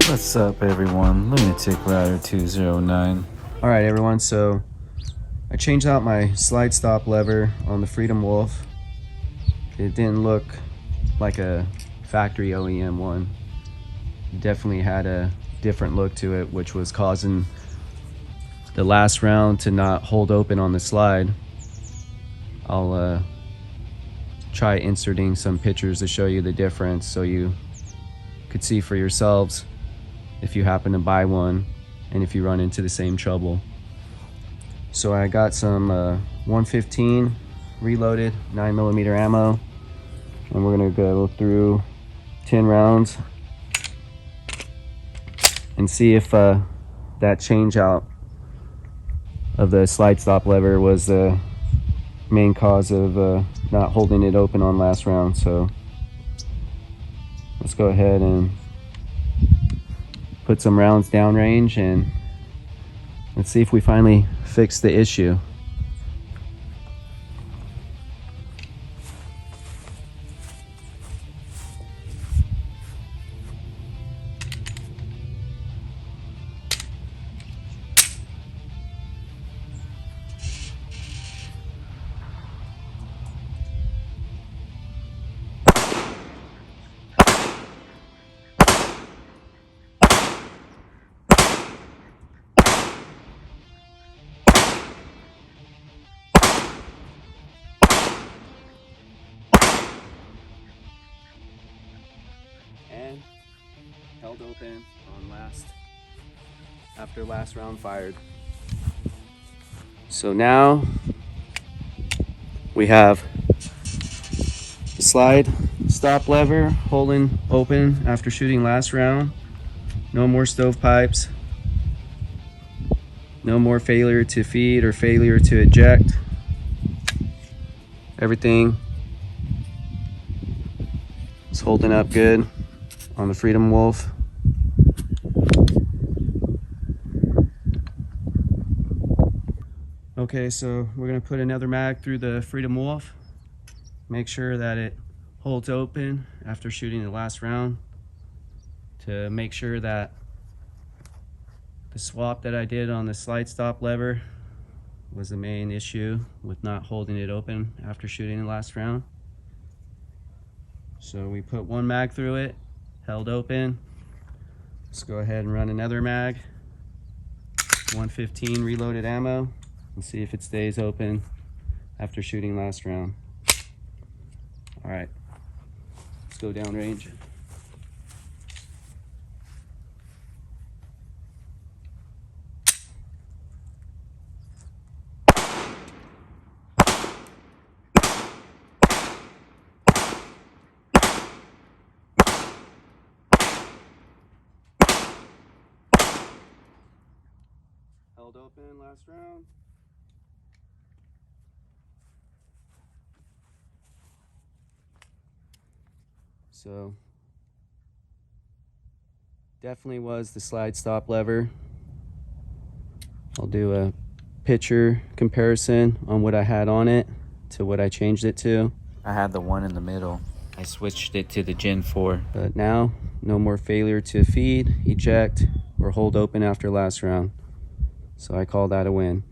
What's up, everyone? Lunatic Rider 209. All right, everyone, so I changed out my slide stop lever on the Freedom Wolf. It didn't look like a factory OEM one. It definitely had a different look to it, which was causing the last round to not hold open on the slide. I'll try inserting some pictures to show you the difference so you could see for yourselves if you happen to buy one and if you run into the same trouble. So I got some 115 reloaded 9mm ammo, and we're gonna go through 10 rounds and see if that change out of the slide stop lever was the main cause of not holding it open on last round. So let's go ahead and put some rounds downrange and let's see if we finally fix the issue. And held open on after last round fired. So now we have the slide stop lever holding open after shooting last round. No more stovepipes, no more failure to feed or failure to eject. Everything is holding up good on the Freedom Wolf. Okay, so we're gonna put another mag through the Freedom Wolf. Make sure that it holds open after shooting the last round to make sure that the swap that I did on the slide stop lever was the main issue with not holding it open after shooting the last round. So we put one mag through it, held open. Let's go ahead and run another mag, 115 reloaded ammo, and see if it stays open after shooting last round. All right, let's go downrange. Held open last round. So definitely was the slide stop lever. I'll do a picture comparison on what I had on it to what I changed it to. I had the one in the middle. I switched it to the Gen 4. But now, no more failure to feed, eject, or hold open after last round. So I call that a win.